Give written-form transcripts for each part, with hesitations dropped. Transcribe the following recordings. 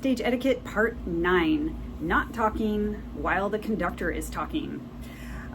Stage Etiquette Part 9, Not Talking While the Conductor is Talking.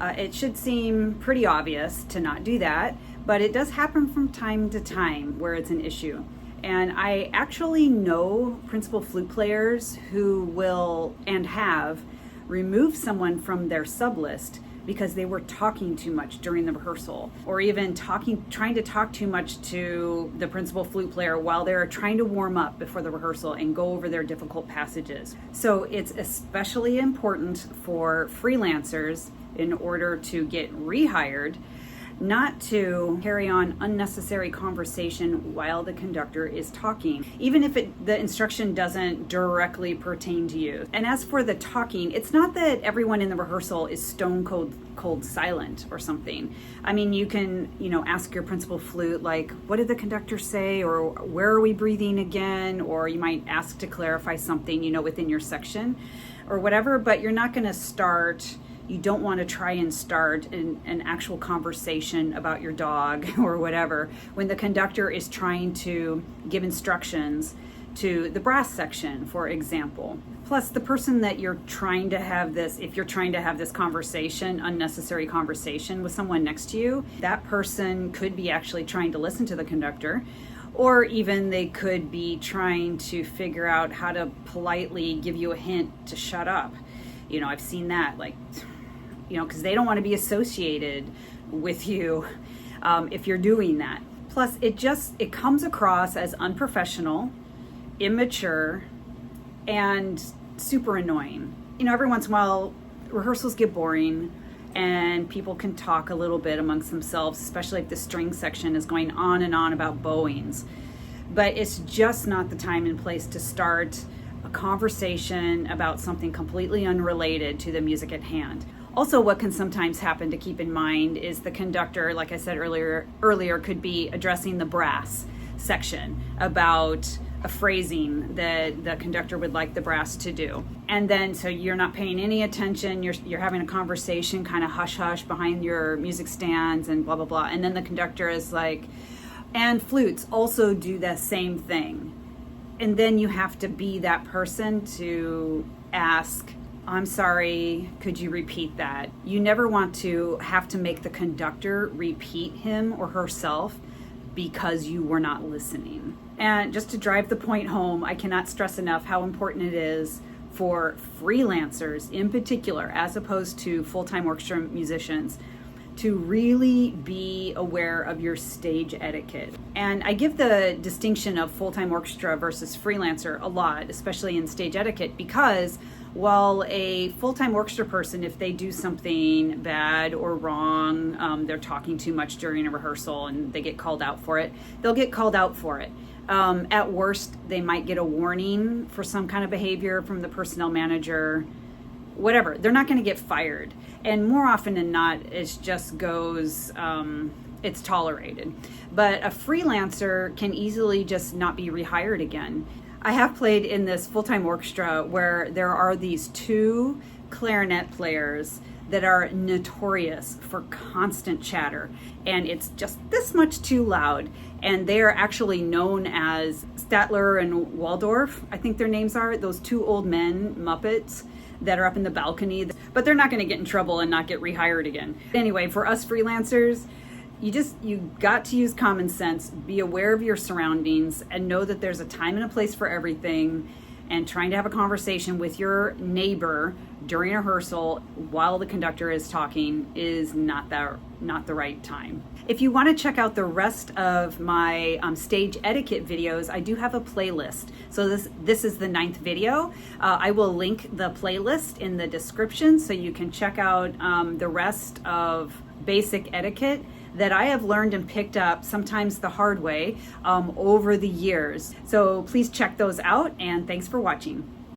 It should seem pretty obvious to not do that, but it does happen from time to time where it's an issue. And I actually know principal flute players who will and have removed someone from their sub list because they were talking too much during the rehearsal, or even trying to talk too much to the principal flute player while they're trying to warm up before the rehearsal and go over their difficult passages. So it's especially important for freelancers, in order to get rehired, not to carry on unnecessary conversation while the conductor is talking, even if the instruction doesn't directly pertain to you. And as for the talking, it's not that everyone in the rehearsal is stone cold silent or something. I mean, you can, ask your principal flute, like, what did the conductor say? Or where are we breathing again? Or you might ask to clarify something, within your section or whatever, but you're not going to start. You don't want to try and start an actual conversation about your dog or whatever when the conductor is trying to give instructions to the brass section, for example. Plus, the person that you're trying to have this, if you're trying to have this conversation, unnecessary conversation with someone next to you, that person could be actually trying to listen to the conductor, or even they could be trying to figure out how to politely give you a hint to shut up. I've seen that, because they don't want to be associated with you if you're doing that. Plus, it comes across as unprofessional, immature, and super annoying. Every once in a while, rehearsals get boring and people can talk a little bit amongst themselves, especially if the string section is going on and on about bowings. But it's just not the time and place to start a conversation about something completely unrelated to the music at hand. Also, what can sometimes happen to keep in mind is the conductor, like I said earlier, could be addressing the brass section about a phrasing that the conductor would like the brass to do. And then, so you're not paying any attention, you're having a conversation kind of hush-hush behind your music stands and blah, blah, blah. And then the conductor is like, and flutes also do the same thing. And then you have to be that person to ask, I'm sorry, could you repeat that? You never want to have to make the conductor repeat him or herself because you were not listening. And just to drive the point home, I cannot stress enough how important it is for freelancers in particular, as opposed to full-time orchestra musicians, to really be aware of your stage etiquette. And I give the distinction of full-time orchestra versus freelancer a lot, especially in stage etiquette, because while a full-time orchestra person, if they do something bad or wrong, they're talking too much during a rehearsal and they get called out for it, they'll get called out for it. At worst, they might get a warning for some kind of behavior from the personnel manager, whatever. They're not going to get fired. And more often than not, it just goes, it's tolerated. But a freelancer can easily just not be rehired again. I have played in this full-time orchestra where there are these two clarinet players that are notorious for constant chatter, and it's just this much too loud. And they are actually known as Statler and Waldorf, I think their names are, those two old men Muppets that are up in the balcony, but they're not going to get in trouble and not get rehired again. Anyway, for us freelancers, you got to use common sense, be aware of your surroundings, and know that there's a time and a place for everything. And trying to have a conversation with your neighbor during a rehearsal while the conductor is talking is not the right time. If you want to check out the rest of my stage etiquette videos, I do have a playlist. So this is the 9th video. I will link the playlist in the description so you can check out the rest of basic etiquette that I have learned and picked up, sometimes the hard way, over the years. So please check those out, and thanks for watching.